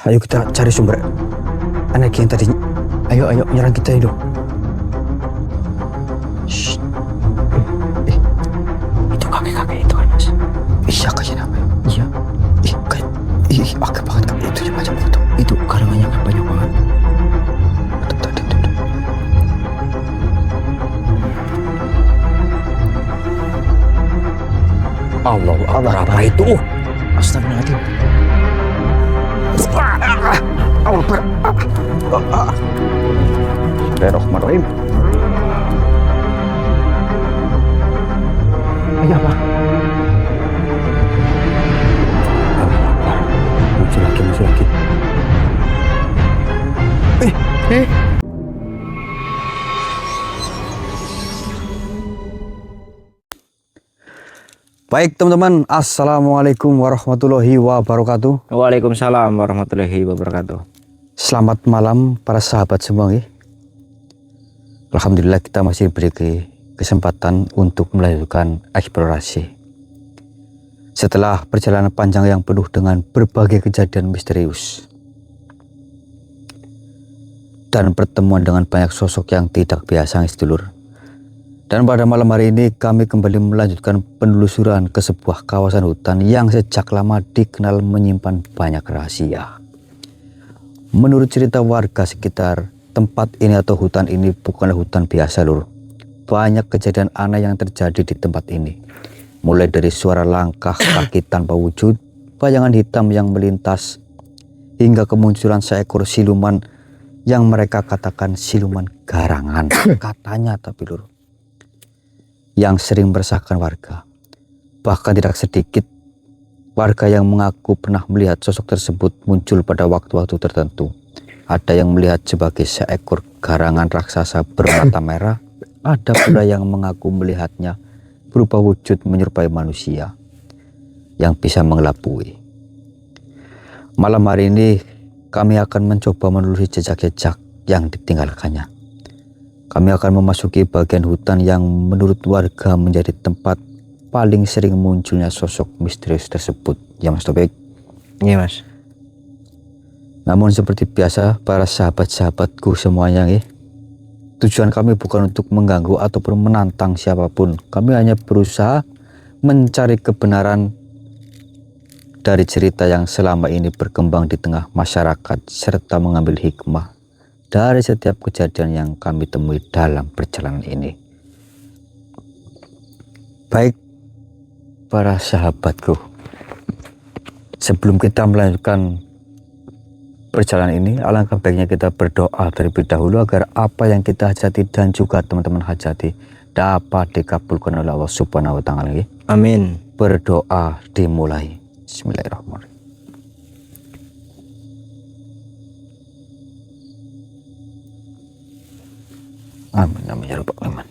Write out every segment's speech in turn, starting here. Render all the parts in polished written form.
Ayo kita cari sumber energi yang tadi. Ayo menyerang kita itu. Shh. Itu kakek-kakek itu kan, Mas? Iya, kayaknya apa? Iya. Agak banget kakek itu macam foto. Itu karangannya kan banyak banget. Tuh. Allahu Akbar, apa itu? Astagfirullahaladzim. Allahu Akbar. Bismillahirrahmanirrahim. Ayo apa? Muncul lagi. Baik teman-teman, Assalamualaikum warahmatullahi wabarakatuh. Waalaikumsalam warahmatullahi wabarakatuh. Selamat malam para sahabat semua. Alhamdulillah kita masih diberi kesempatan untuk melanjutkan eksplorasi. Setelah perjalanan panjang yang penuh dengan berbagai kejadian misterius dan pertemuan dengan banyak sosok yang tidak biasa, sedulur. Dan pada malam hari ini kami kembali melanjutkan penelusuran ke sebuah kawasan hutan yang sejak lama dikenal menyimpan banyak rahasia. Menurut cerita warga sekitar, tempat ini atau hutan ini bukanlah hutan biasa, lur. Banyak kejadian aneh yang terjadi di tempat ini. Mulai dari suara langkah kaki tanpa wujud, bayangan hitam yang melintas, hingga kemunculan seekor siluman yang mereka katakan siluman garangan. Katanya tapi, lur, yang sering meresahkan warga. Bahkan tidak sedikit warga yang mengaku pernah melihat sosok tersebut muncul pada waktu-waktu tertentu. Ada yang melihat sebagai seekor garangan raksasa bermata merah. Ada pula yang mengaku melihatnya berupa wujud menyerupai manusia yang bisa mengelabui. Malam hari ini kami akan mencoba menelusuri jejak-jejak yang ditinggalkannya. Kami akan memasuki bagian hutan yang menurut warga menjadi tempat paling sering munculnya sosok misterius tersebut. Ya Mas Topik? Iya Mas. Namun seperti biasa para sahabat-sahabatku semuanya, tujuan kami bukan untuk mengganggu ataupun menantang siapapun. Kami hanya berusaha mencari kebenaran dari cerita yang selama ini berkembang di tengah masyarakat serta mengambil hikmah dari setiap kejadian yang kami temui dalam perjalanan ini. Baik para sahabatku, sebelum kita melanjutkan perjalanan ini, alangkah baiknya kita berdoa terlebih dahulu agar apa yang kita hajati dan juga teman-teman hajati dapat dikabulkan oleh Allah Subhanahu wa Ta'ala. Amin. Berdoa dimulai. Bismillahirrahmanirrahim. Amin ya rabbal alamin.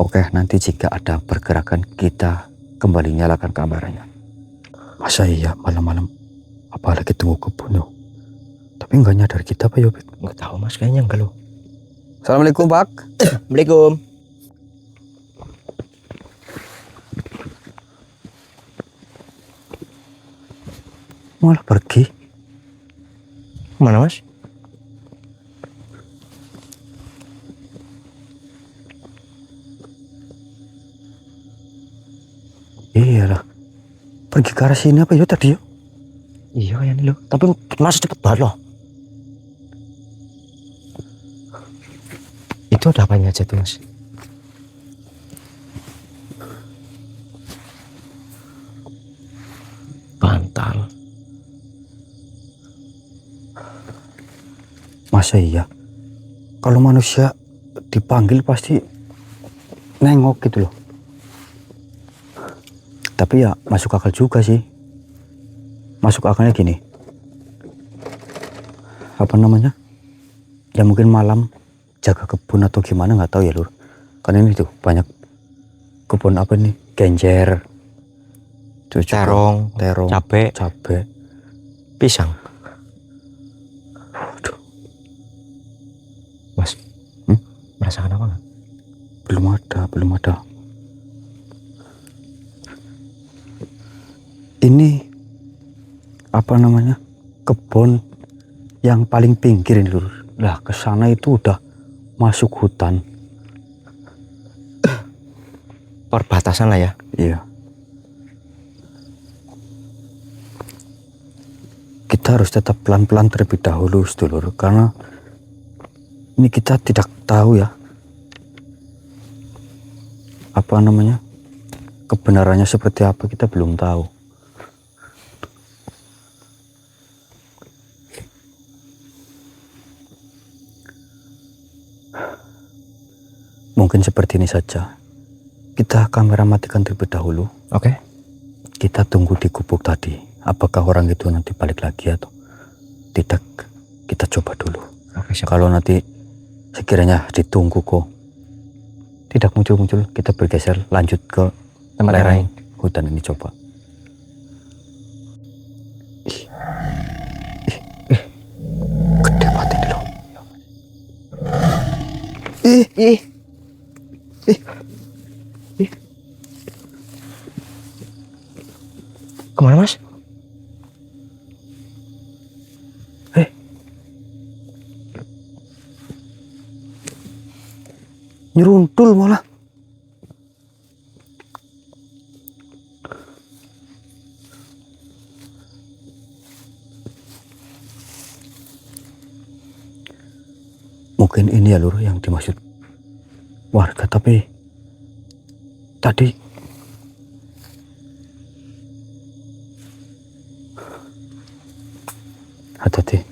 Oke, nanti jika ada pergerakan kita kembali nyalakan kameranya. Masa iya malam-malam apalagi tunggu kebunuh? Tapi enggak nyadar kita Pak Yobit? Nggak tahu Mas, kayaknya enggak loh. Assalamualaikum Pak. Assalamualaikum. Malah pergi. Mana Mas? Iyalah, pergi ke arah sini apa yuk tadi yuk? Iya kayaknya loh. Tapi Mas cepet banget loh. Itu ada apanya aja tuh Mas? Bantal. Masa iya? Kalau manusia dipanggil pasti nengok gitu loh. Tapi ya masuk akal juga sih. Masuk akalnya gini. Apa namanya? Ya mungkin malam jaga kebun atau gimana, nggak tahu ya lur. Karena ini tuh banyak kebun apa nih? Genjer, Terong, cabe, pisang. Aduh. Mas, merasakan apa nggak? Belum ada. Ini apa namanya, kebun yang paling pinggir ini lur. Lah ke sana itu udah masuk hutan. Perbatasan lah ya. Iya. Kita harus tetap pelan-pelan terlebih dahulu sedulur, karena ini kita tidak tahu ya apa namanya, kebenarannya seperti apa, kita belum tahu. Mungkin seperti ini saja. Kita kamera matikan terlebih dahulu. Oke. Kita tunggu di gubuk tadi. Apakah orang itu nanti balik lagi atau tidak? Kita coba dulu. Oke, siap. Kalau nanti sekiranya ditunggu kok tidak muncul-muncul, kita bergeser lanjut ke Tempat lain. Hutan ini coba. Gede banget ini loh. Kemana mas? Nyeruntul malah. Mungkin ini ya lur yang dimaksud warga, tapi tadi hati-hati.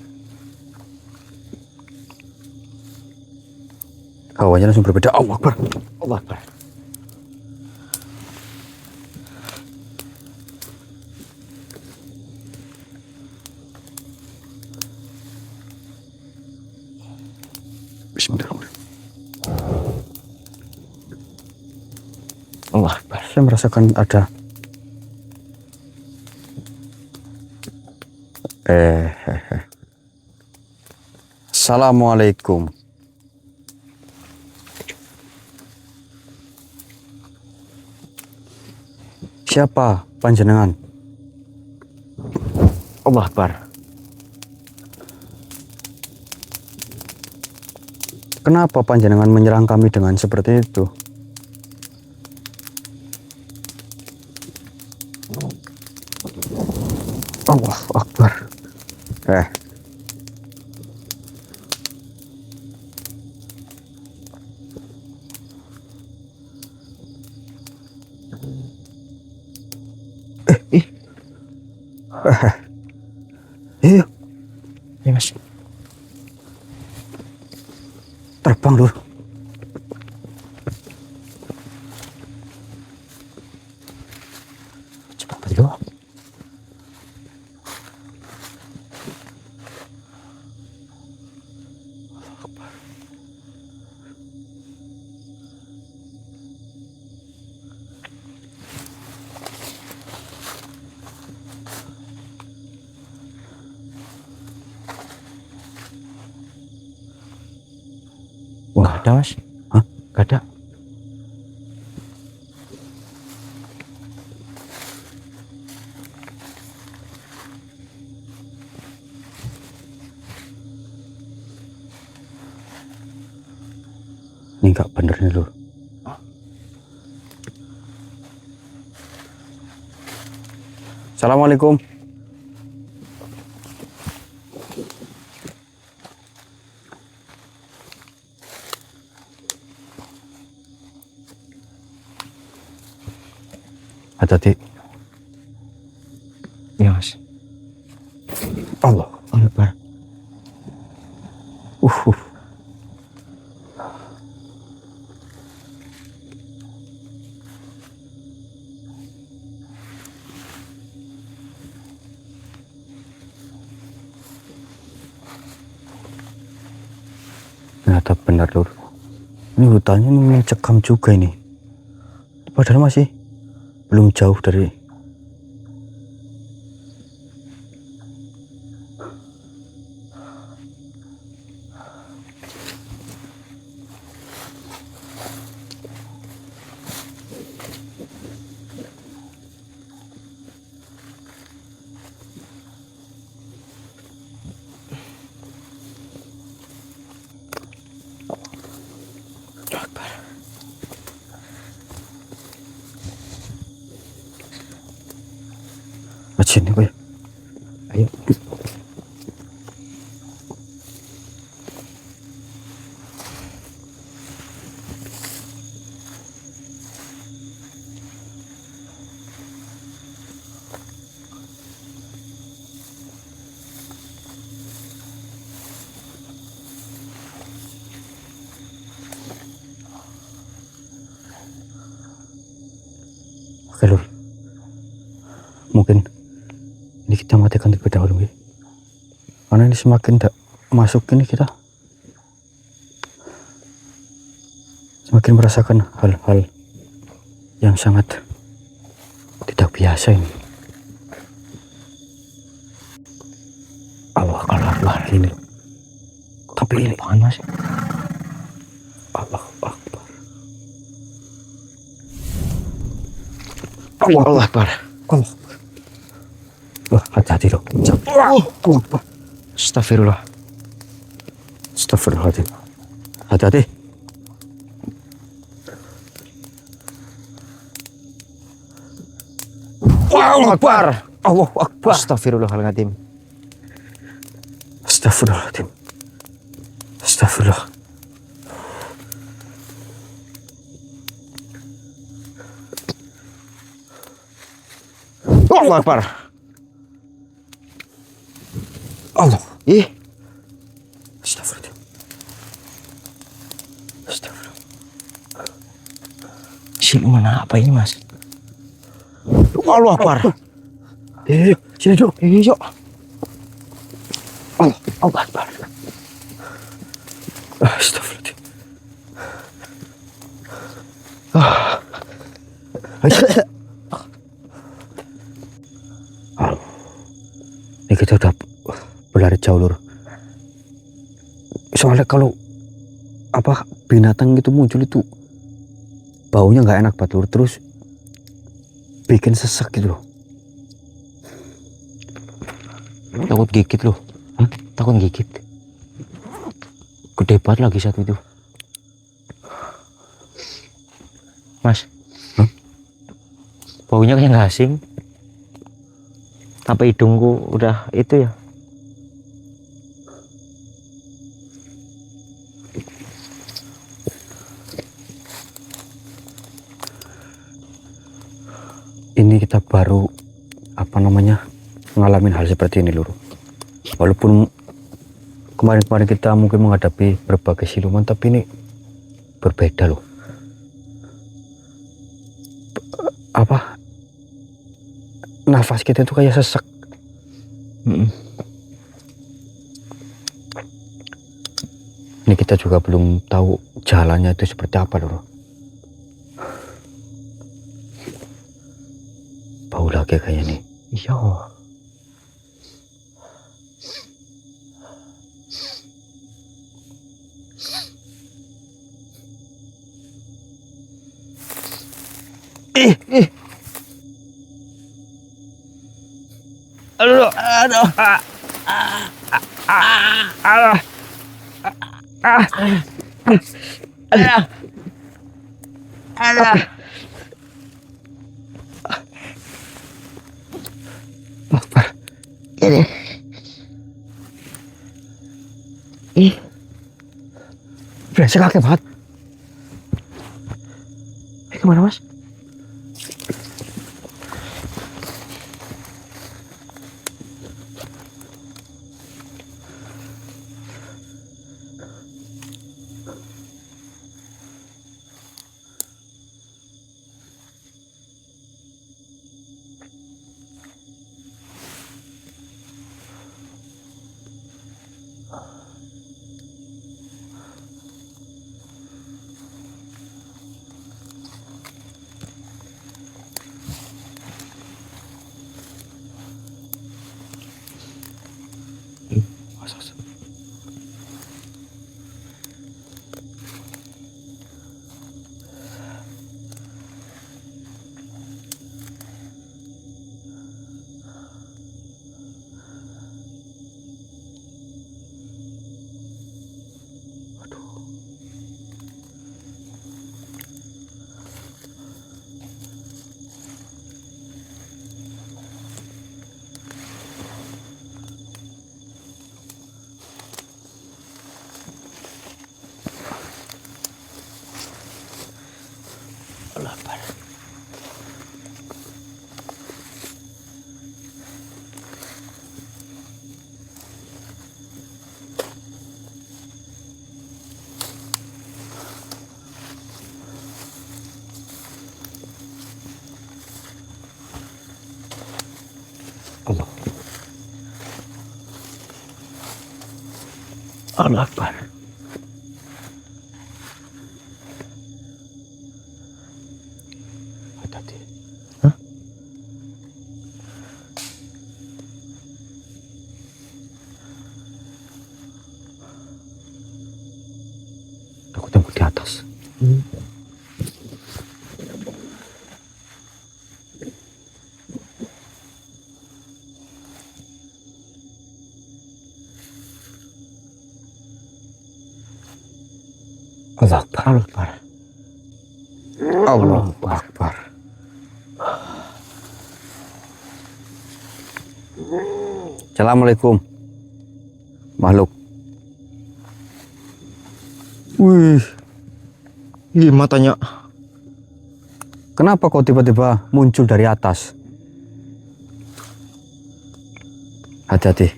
Hawanya langsung berbeda. Allah Akbar. Allah Akbar. Bismillahirrahmanirrahim. Allah Akbar. Saya merasakan ada Assalamualaikum. Siapa panjenengan? Allah Akbar. Kenapa panjenengan menyerang kami dengan seperti itu? Allah Akbar. Iya, Iya mas. terbang lur. Cepat dulu. Nggak ada mas. Hah? Nggak ada. Ini nggak bener nih lur. Assalamualaikum. Hati-hati. Iya mas. Allah Akbar. Uh. Ternyata benar lur. Ini hutannya ini mencekam juga ini. Padahal masih belum jauh dari sini Boy. Ayo. Oke Lur, mungkin ini kita matikan terlebih dahulu ya. Karena ini semakin tidak masuk ini kita semakin merasakan hal-hal yang sangat tidak biasa ini. Allah Akbar ini. Tapi ini Panas. Allah Akbar. Allah Akbar. Allah. Wah, hati-hati loh. Astagfirullah. Astagfirullahaladzim. Hati-hati. Allah Akbar. Allah Akbar. Astagfirullahaladzim. Astagfirullahaladzim. Astagfirullah. Allah Akbar. Allah. Ih, Astagfirullah. Astagfirullah. siluman apa ini, Mas? Allah Akbar. Sini dulu. Yuk. Allah Akbar. Astagfirullah. Ini kita udah berlari jauh Lur. Soalnya kalau apa binatang itu muncul itu baunya nggak enak banget Lur. Terus bikin sesak gitu loh. Takut gigit loh. Hah? Takut gigit. Gede banget lagi satu itu. Mas. Hah? Baunya kayak nggak asing. Sampai hidungku udah itu ya. Ini kita baru apa namanya ngalamin hal seperti ini Lur. Walaupun kemarin-kemarin kita mungkin menghadapi berbagai siluman, tapi ini berbeda loh. Apa nafas kita itu kayak sesak. Ini kita juga belum tahu jalannya itu seperti apa Lur. Bau lagi kayaknya nih. Iya. Aduh. Akbar. Ini. Brengsek kakek banget. Kemana, Mas? Allah Akbar. Hati-hati. Hah? Aku tembak di atas. Allah Akbar. Allah Akbar. Allah Akbar. Assalamualaikum, makhluk. Wih. Ih, matanya. Kenapa kau tiba-tiba muncul dari atas? Hati-hati,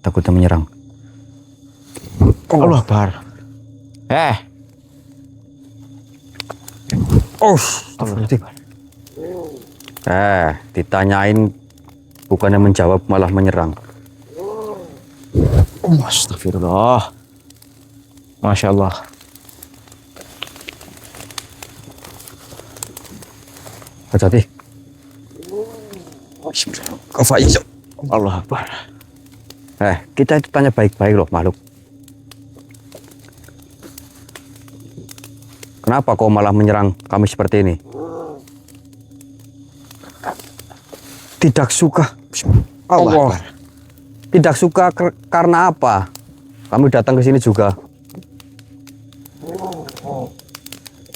takutnya menyerang. Allah Akbar. Oh, Astagfirullah. ditanyain bukannya menjawab malah menyerang. Astagfirullah. Masya Allah. Hati-hati. Allah Akbar. Kita itu tanya baik-baik loh, makhluk. Kenapa kau malah menyerang kami seperti ini? Tidak suka. Allah Akbar. Tidak suka karena apa? Kami datang ke sini juga.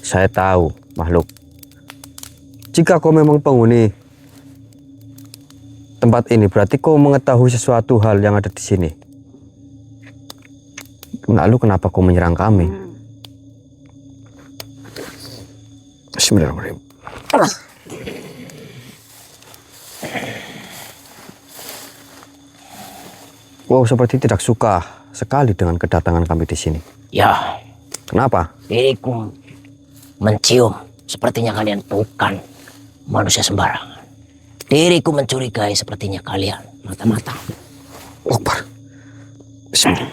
Saya tahu, makhluk. Jika kau memang penghuni tempat ini, berarti kau mengetahui sesuatu hal yang ada di sini. Lalu kenapa kau menyerang kami? Bismillahirrahmanirrahim. Wow, seperti tidak suka sekali dengan kedatangan kami di sini. Ya, Kenapa? diriku mencium. Sepertinya kalian bukan manusia sembarangan. Diriku mencurigai sepertinya kalian mata-mata. Akbar. Bismillah.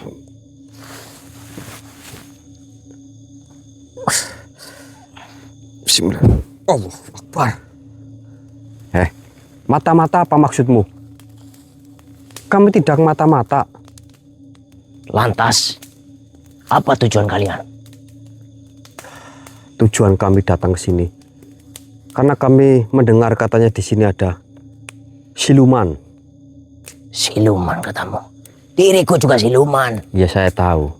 Bismillah. Allah Akbar. Mata-mata apa maksudmu? Kami tidak mata-mata. Lantas, apa tujuan kalian? Tujuan kami datang ke sini karena kami mendengar katanya di sini ada siluman. Siluman katamu. Diriku juga siluman. Ya, saya tahu.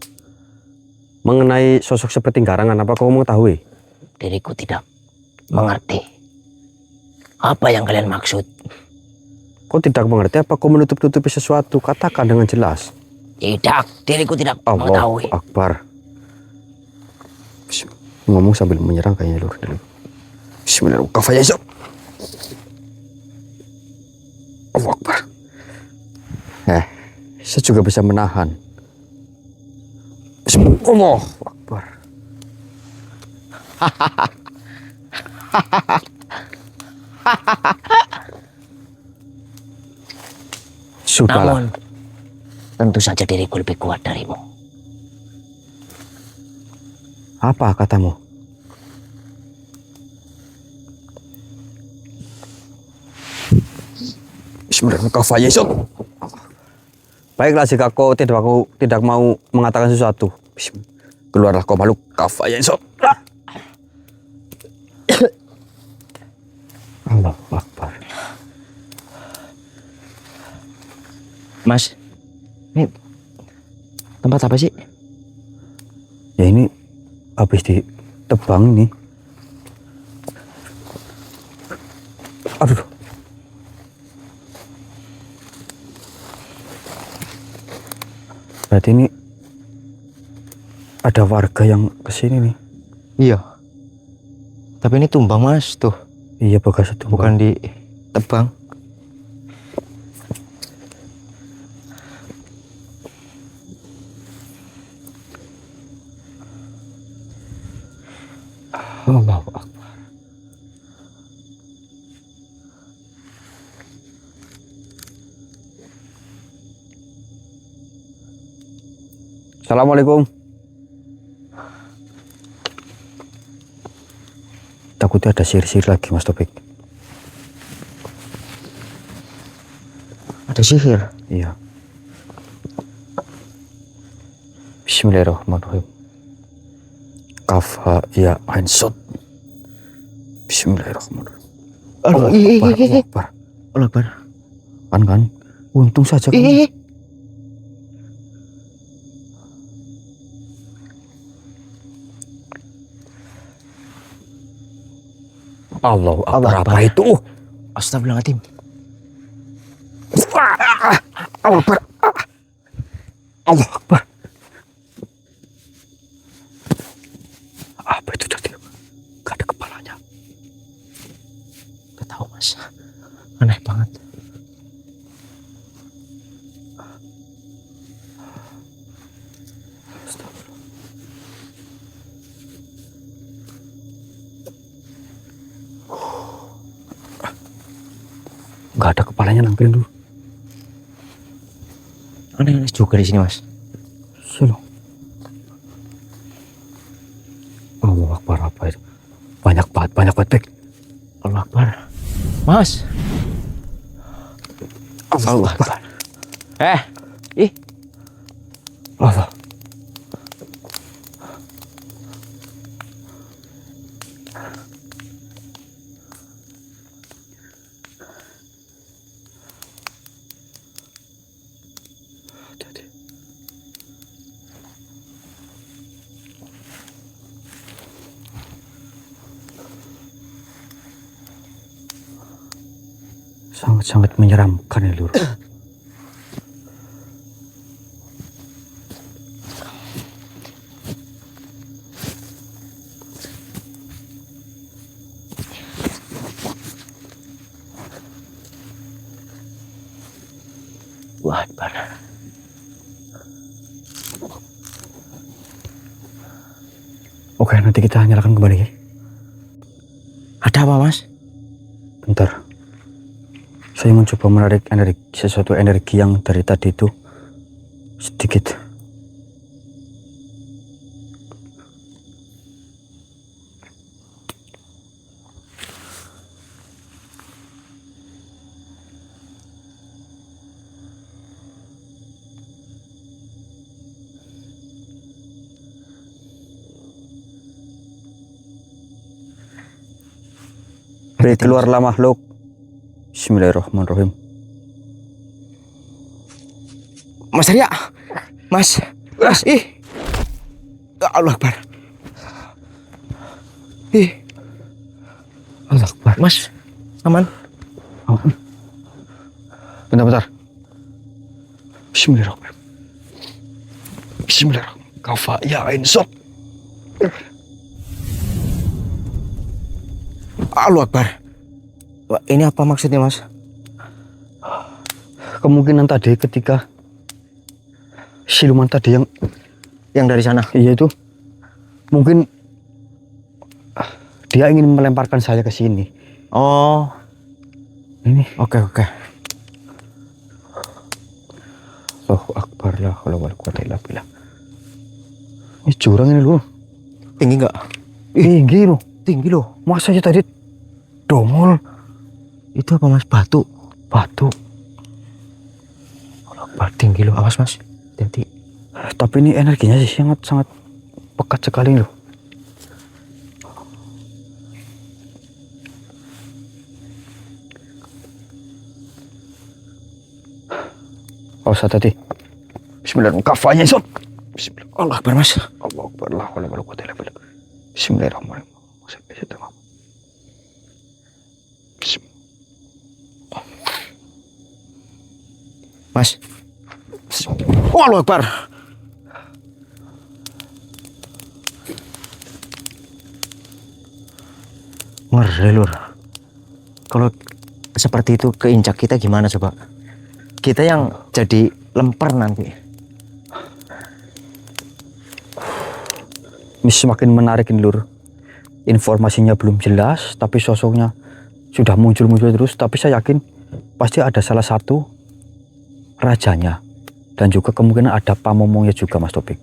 Mengenai sosok seperti garangan, apa kau mengetahui? Diriku tidak mengerti. Apa yang kalian maksud? Kau tidak mengerti apa kau menutup-tutupi sesuatu? Katakan dengan jelas. Tidak, diriku tidak Allah mengetahui. Akbar. Ngomong sambil menyerang kayaknya lur. Bismillahirrahmanirrahim. Allah Akbar. Saya juga bisa menahan. Allah Akbar. Sudahlah. Namun, tentu saja diriku lebih kuat darimu. Apa katamu? Bismillahirrahmanirrahim. Baiklah, jika kau tidak mau mengatakan sesuatu, keluarlah kau makhluk kafaya esok. Allah Akbar. Mas, ini tempat apa sih? Ya ini habis ditebang ini. Aduh. Berarti ini ada warga yang kesini nih. Iya. Tapi ini tumbang mas tuh. Iya, bekas itu Bukan ditebang. Allah Akbar. Assalamualaikum. Takutnya ada sihir-sihir lagi Mas Topik. Ada sihir. Iya. Bismillahirrahmanirrahim. Kaf ha ya ain sod. Bismillahirrahmanirrahim. Allah Akbar, Akbar. Allah Akbar. Allah Akbar. Kan. Untung saja kan. Allah Akbar, Allah apa Akbar. itu? Astagfirullahaladzim. Allah Akbar. Allah Akbar. Apa itu tadi? Gak ada kepalanya. Gak tahu Mas. Aneh banget. Gak ada kepalanya, nampilin dulu. Aneh-aneh juga di sini Mas. Silo. Allah Akbar, apa itu? Banyak banget, Bek. Allah Akbar. Mas. Allah Akbar. Ih. Allah. Hati-hati. Sangat-sangat menyeramkan ya, Lur. Allah Akbar. Oke, nanti kita nyalakan kembali ya. Ada apa Mas? Bentar. Saya mencoba menarik sesuatu energi yang dari tadi itu sedikit. Beri keluarlah makhluk. Bismillahirrahmanirrahim. Mas Arya. Mas. Ih. Allah Akbar. Ih. Allah Akbar. Mas. Aman. Bentar. Bismillahirrahmanirrahim. Bismillahirrahmanirrahim. Kafa ya ain sod. Allah Akbar. Wah, ini apa maksudnya Mas? Kemungkinan tadi ketika siluman tadi Yang dari sana. iya itu mungkin dia ingin melemparkan saya ke sini. Oh. Ini Oke. Allahu Akbar, la haula wala quwata illa billah. Ini jurang ini loh. Tinggi nggak? Tinggi loh. Tinggi loh. Masa aja tadi dongol. Itu apa Mas? Batu. Batu. Allah Akbar, tinggi loh. Awas Mas. Hati-hati. Tapi ini energinya sih sangat pekat sekali loh. Oh, tadi. Bismillahirrahmanirrahim. Kafanya sob. Bismillah. Allah Akbar Mas. Allah Akbar, la haula wala quwata illa billah. Bismillahirrahmanirrahim. Mas. Oh, Allah Akbar. Ngeri Lur. Kalau seperti itu keinjak kita gimana coba? Kita yang jadi lemper nanti. Ini semakin menarik ini Lur. Informasinya belum jelas, tapi sosoknya sudah muncul terus. Tapi saya yakin pasti ada salah satu rajanya Dan juga kemungkinan ada pamomongnya juga, Mas Topik.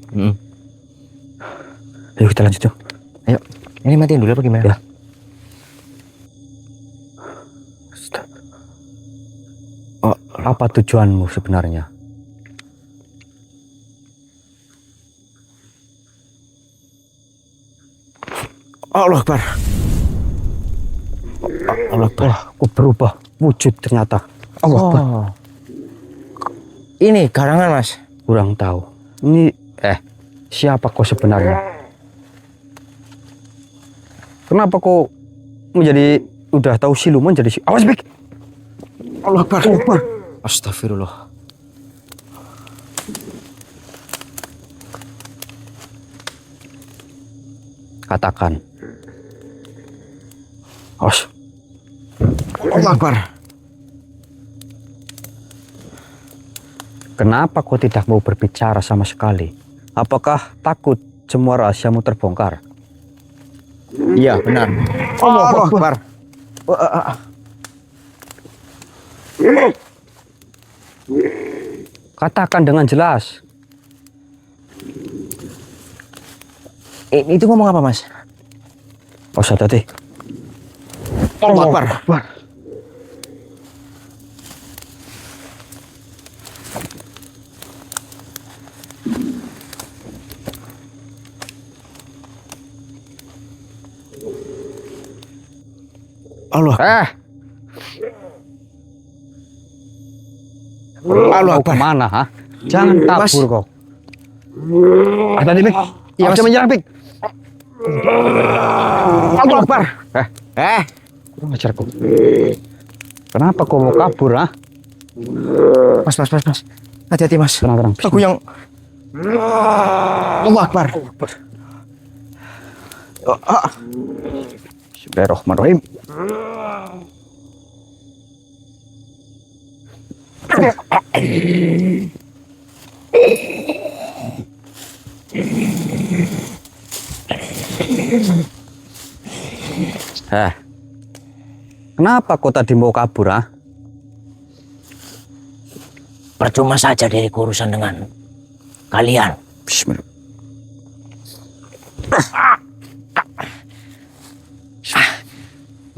Ayo kita lanjut yuk. Ayo, ini matiin dulu apa gimana? Ya. Oh, apa tujuanmu sebenarnya? Allah Akbar. Allah Akbar. Wah, aku berubah wujud ternyata. Allah Akbar. Oh. Ini garangan, Mas. Kurang tahu. Ini siapa kau sebenarnya? Kenapa kau menjadi udah tahu siluman jadi awas Bik. Allah Akbar. Allah Akbar. Astagfirullah. Katakan. Awas. Allah Akbar. Kenapa kau tidak mau berbicara sama sekali? Apakah takut semua rahasiamu terbongkar? Iya, benar. Allah Akbar. Katakan dengan jelas. Itu ngomong apa, Mas? Oh, tadi. Allah Akbar. Allah. Allah Kau kemana, ha? Jangan Mas. kabur kau. Tadi Bik. Iya, Mas Mas. menyerang Bik. Allah Akbar. Kurang ajar kau. Kenapa kau mau kabur, ha? Mas. Hati-hati, Mas. Tenang. Aku yang Allah Akbar. Bismillahirrahmanirrahim. Kenapa kau tadi mau kabur, ah? Percuma saja diriku urusan dengan kalian. Bismillah.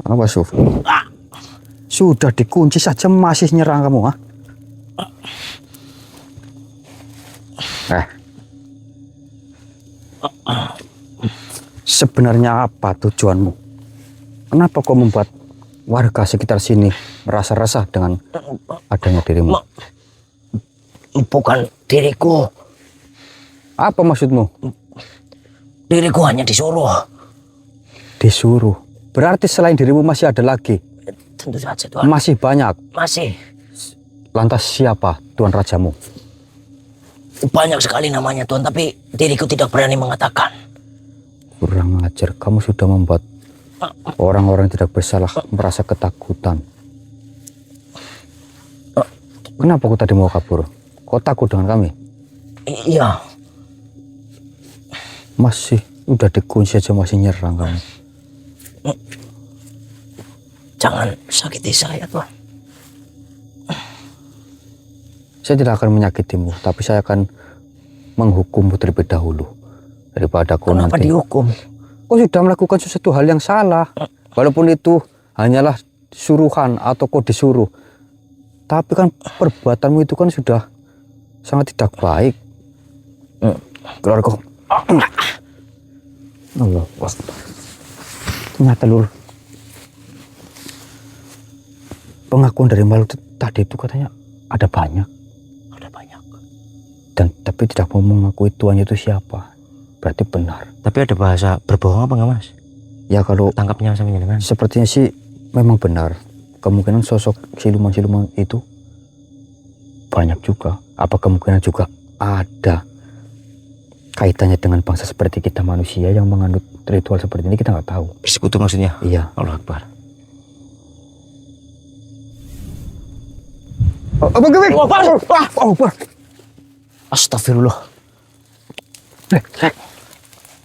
Apa, Suf? Sudah dikunci saja masih nyerang kamu, ah? Sebenarnya apa tujuanmu? Kenapa kau membuat warga sekitar sini merasa resah dengan adanya dirimu? Bukan diriku. Apa maksudmu? Diriku hanya disuruh. Disuruh. Berarti selain dirimu masih ada lagi? Tentu saja, Tuan. Masih banyak. Masih. Lantas siapa Tuan Rajamu? Banyak sekali namanya, Tuan. Tapi diriku tidak berani mengatakan. Kurang ajar. Kamu sudah membuat orang-orang tidak bersalah merasa ketakutan. Kenapa kau tadi mau kabur? Kau takut dengan kami? Iya. Masih udah dikunci aja masih nyerang kamu. Jangan sakiti saya, Tuan. Saya tidak akan menyakitimu, tapi saya akan menghukummu terlebih dahulu daripada kau Kenapa nanti. dihukum? Kau sudah melakukan sesuatu hal yang salah, walaupun itu hanyalah suruhan atau kau disuruh. Tapi kan perbuatanmu itu kan sudah sangat tidak baik. Keluar kau. Allah. Ternyata Lur, pengakuan dari Malu tadi itu katanya ada banyak. Ada banyak. Dan tapi tidak mau mengakui tuannya itu siapa. Berarti benar. Tapi ada bahasa berbohong apa nggak, Mas? Ya kalau Tangkapnya sama jenengan. sepertinya sih memang benar. Kemungkinan sosok siluman-siluman itu banyak juga. Apa kemungkinan juga ada kaitannya dengan bangsa seperti kita manusia yang menganut ritual seperti ini, kita nggak tahu. Bersekutu maksudnya? Iya. Allah Akbar. Astagfirullah.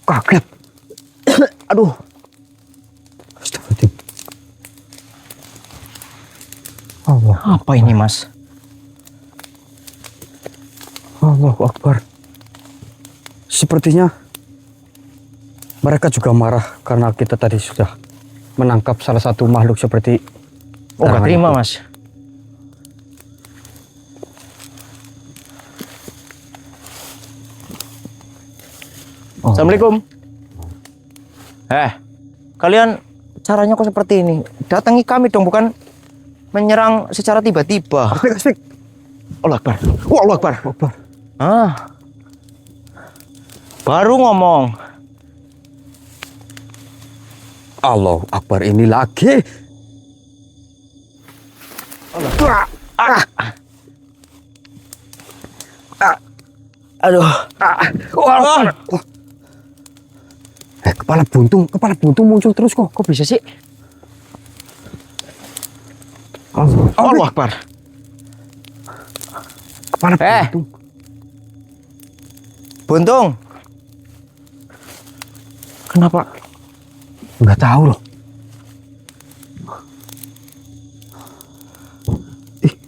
Kaget. Aduh. Astagfirullahaladzim. Allah. Apa ini, Mas? Allahu Akbar. Sepertinya mereka juga marah karena kita tadi sudah menangkap salah satu makhluk seperti... Oh, gak terima, itu. Mas. Oh. Assalamualaikum. Kalian caranya kok seperti ini? Datangi kami dong, bukan menyerang secara tiba-tiba. Asik. Allah Akbar. Allah Akbar. Akbar. Baru ngomong. Allahu Akbar, ini lagi. Aduh. Kepala buntung muncul terus kok. Kok bisa sih? Allah Akbar. Kepala buntung. Buntung. Kenapa? Nggak tahu loh.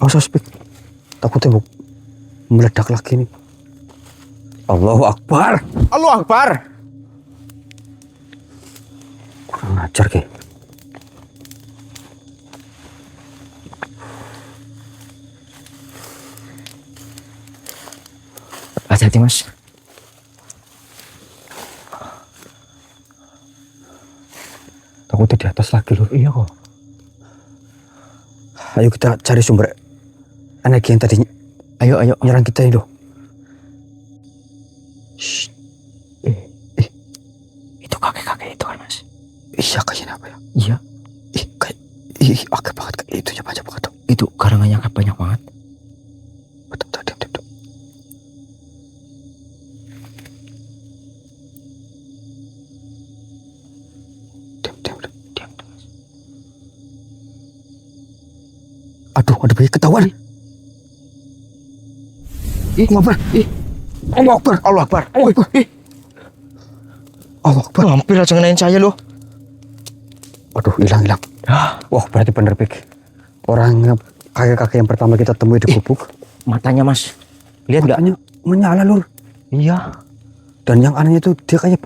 Masa speak. Takutnya meledak lagi nih. Allahu Akbar. Allah Akbar. Kurang ajar ke. Hati-hati, Mas. Takutnya di atas lagi loh. Iya kok. Ayo kita cari sumber energi yang tadi Ayo. nyerang kita ini loh. Itu kakek-kakek itu kan, Mas? Iya, kayaknya apa ya? Iya. Agak banget kayak itunya banyak banget. Itu garangannya banyak banget. Betul. Diam. Aduh, ada bayi ketahuan. Ngapa? Allah Akbar. Allah Akbar. Allah Akbar. Hampir aja ngenain saya loh. Aduh, hilang. Wah, berarti bener, Pik. Orang kakek-kakek yang pertama kita temui di gubuk. Matanya, Mas. Lihat nggak? Matanya menyala, Lur. Iya. Dan yang anehnya itu dia kayak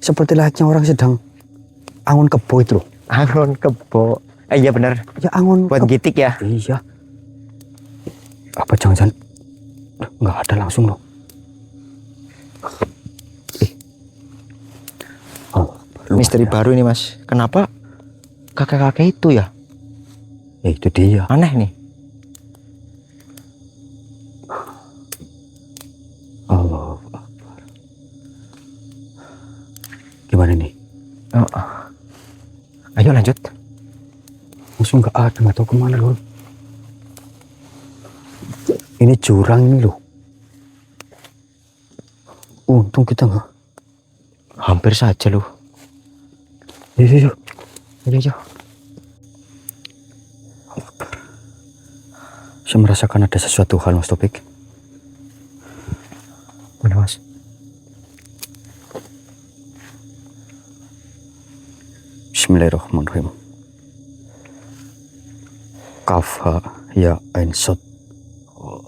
seperti layaknya orang sedang angon kebo itu loh. Angon kebo. Iya benar. Ya angon Buat gitik ya. Iya. Apa jangan-jangan nggak ada langsung loh. Misteri baru ini, Mas. Kenapa kakek-kakek itu ya? Itu dia. Aneh nih. Allah Akbar. Gimana nih? Ayo lanjut. Langsung nggak ada, nggak tahu kemana loh. Ini jurang ini loh. Untung kita nggak. Hampir saja loh. Ayo. Saya merasakan ada sesuatu hal, Mas Topik. Mana, Mas? Bismillahirrahmanirrahim. Kafha ya ain sod.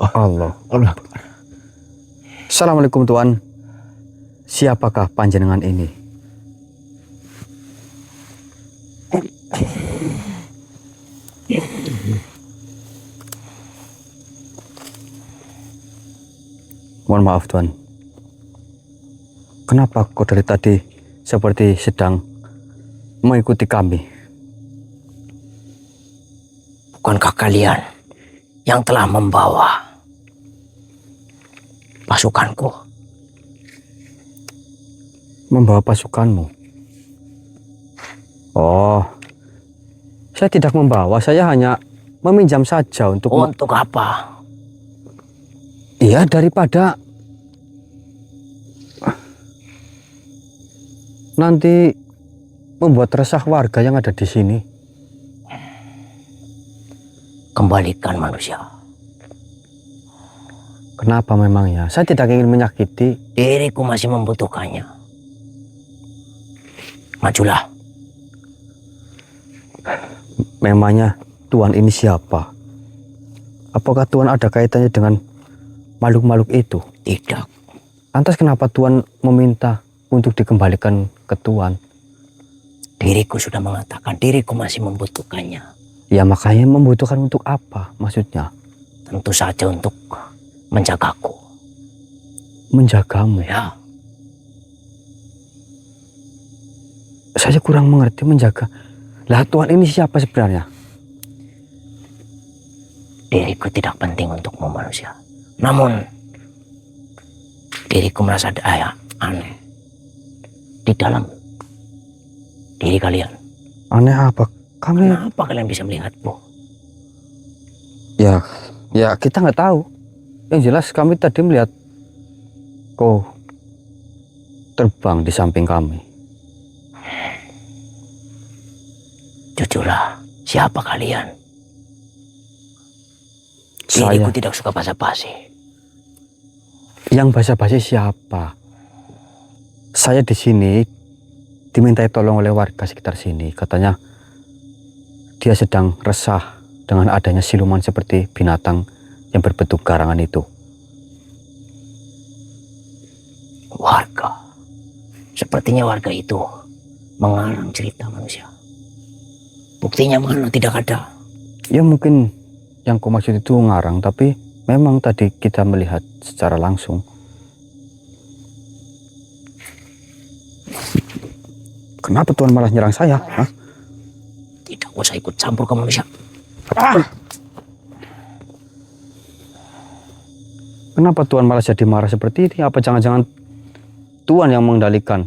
Allah. Assalamualaikum Tuan. Siapakah panjenengan ini? Mohon maaf Tuan. Kenapa kau dari tadi seperti sedang mengikuti kami? Bukankah kalian yang telah membawa pasukanku? Membawa pasukanmu? Oh, saya tidak membawa, saya hanya meminjam saja untuk... Untuk apa? Iya, daripada nanti membuat resah warga yang ada di sini. Kembalikan manusia. Kenapa memangnya? Saya tidak ingin menyakiti. Diriku masih membutuhkannya. Majulah. Memangnya Tuan ini siapa? Apakah Tuan ada kaitannya dengan makhluk-makhluk itu? Tidak. Lantas kenapa Tuhan meminta untuk dikembalikan ke Tuhan? Diriku sudah mengatakan diriku masih membutuhkannya. Ya makanya membutuhkan untuk apa maksudnya? Tentu saja untuk menjagaku. Menjagamu. Ya, Saya kurang mengerti menjaga. Lah Tuhan ini siapa sebenarnya? diriku tidak penting untukmu manusia. Namun, diriku merasa ada aneh di dalam diri kalian. Aneh apa? Kami Kenapa kalian bisa melihatku? ya kita nggak tahu. Yang jelas kami tadi melihat kau terbang di samping kami. Jujurlah, siapa kalian? Saya. Diriku tidak suka basa-basi. Yang basa-basi siapa? Saya di sini dimintai tolong oleh warga sekitar sini. Katanya dia sedang resah dengan adanya siluman seperti binatang yang berbentuk garangan itu. Warga. Sepertinya warga itu mengarang cerita manusia. Buktinya mana? Tidak ada. Ya mungkin yang kau maksud itu ngarang, tapi memang tadi kita melihat secara langsung. Kenapa Tuhan malah nyerang saya? Hah? Tidak usah ikut campur ke manusia. Kenapa Tuhan malah jadi marah seperti ini? Apa jangan-jangan Tuhan yang mengendalikan?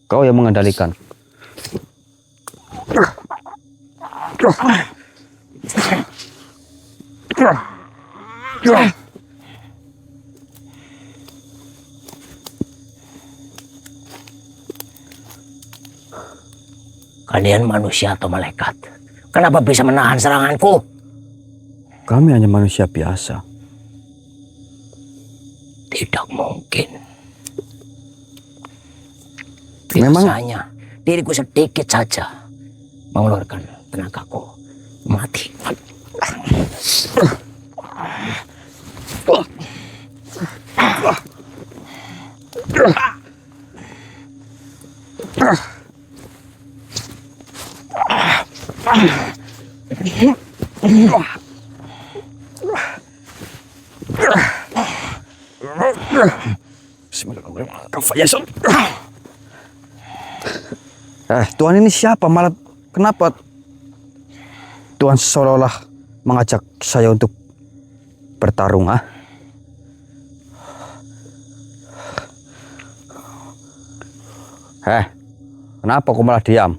Kau yang mengendalikan? Kalian manusia atau malaikat? Kenapa bisa menahan seranganku? Kami hanya manusia biasa. Tidak mungkin. Memang- Biasanya diriku sedikit saja mengeluarkan tenagaku mati. Tuhan ini siapa? Malah kenapa Tuhan seolah-olah mengajak saya untuk bertarung? Kenapa kau malah diam?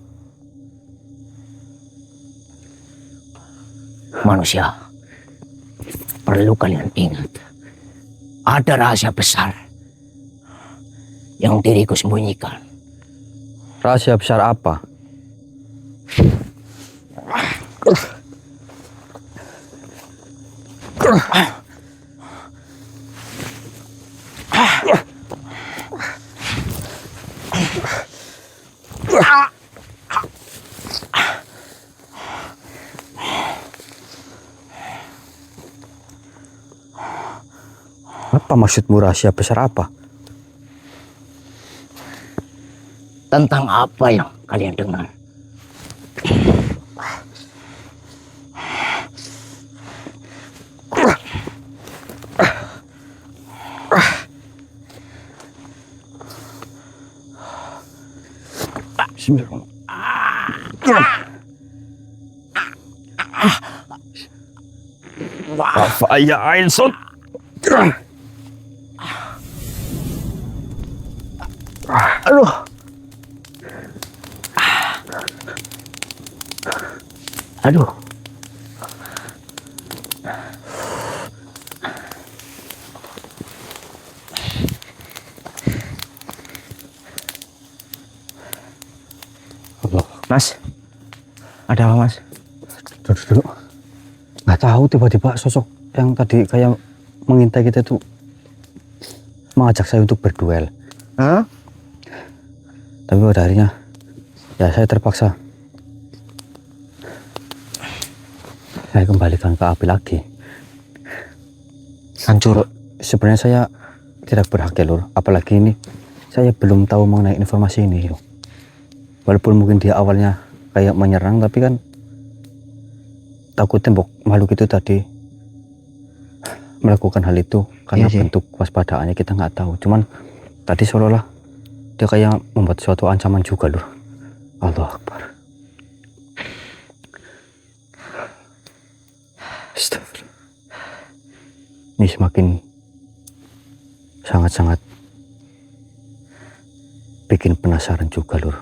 Manusia, perlu kalian ingat, ada rahasia besar yang diriku sembunyikan. Rahasia besar apa? Apa maksudmu rahasia besar apa? Tentang apa yang kalian dengar? Faya Einson. Aduh. Aduh. Mas, ada apa mas? Duduk. Nggak tahu tiba-tiba sosok yang tadi kayak mengintai kita itu mengajak saya untuk berduel. Hah? Tapi pada akhirnya ya saya terpaksa saya kembalikan ke api lagi. Hancur sebenarnya saya tidak berhak ya Lur. Apalagi ini saya belum tahu mengenai informasi ini. Walaupun mungkin dia awalnya kayak menyerang, tapi kan takut tembok makhluk itu tadi melakukan hal itu karena Iya sih. bentuk waspadaannya kita nggak tahu. Cuman tadi seolah-olah dia kayak membuat suatu ancaman juga Lur. Allah Akbar. Astagfirullah. Ini semakin sangat-sangat bikin penasaran juga Lur.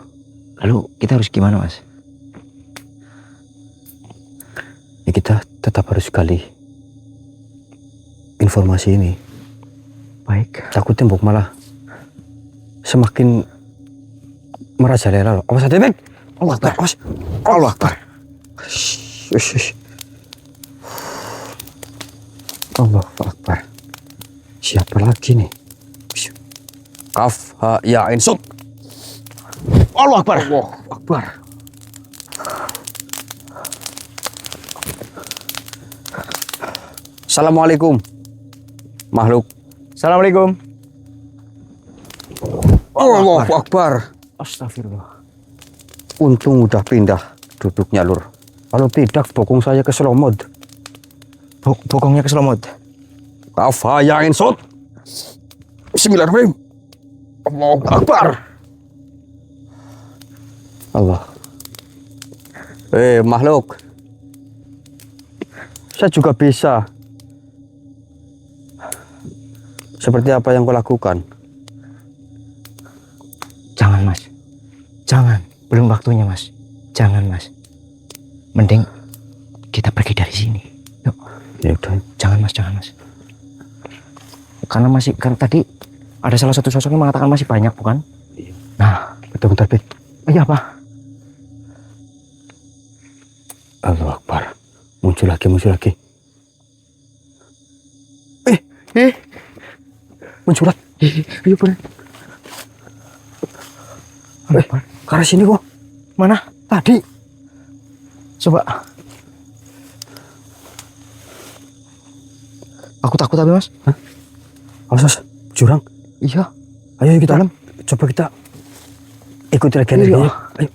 Lalu kita harus gimana Mas? Ya, kita tetap harus gali informasi ini. Baik. Takut tembok malah semakin merajalela loh. Awas hati, Bek. Allah Akbar. Awas. Allah Akbar. Shh. Allah Akbar. Siapa lagi nih? Kaf, ha, ya, ain, sud. Allah Akbar. Allah Akbar. Assalamualaikum. Makhluk. Assalamualaikum. Allah Akbar. Astagfirullah. Untung udah pindah duduknya Lur. Kalau tidak bokong saya ke selomod. Bokongnya keselomot. Kafayain sot. Bismillahirrahmanirrahim. Allahu Akbar. Allah. Makhluk. Saya juga bisa. Seperti apa yang kau lakukan? Jangan Mas. Jangan. Belum waktunya Mas. Jangan Mas. Mending kita pergi dari sini. Yuk. Ya udah. Jangan Mas. Karena tadi ada salah satu sosok yang mengatakan masih banyak bukan? Iya. Nah, Bentar, Bek. iya apa? Allahu Akbar. Muncul lagi. Muncul lagi. Ayo bener. Ke arah sini kok. Mana? Tadi. Coba. Aku takut tapi Mas. Awas, jurang. Iya. Ayo kita dalam. Coba kita ikuti lagi. Iya. Ayo.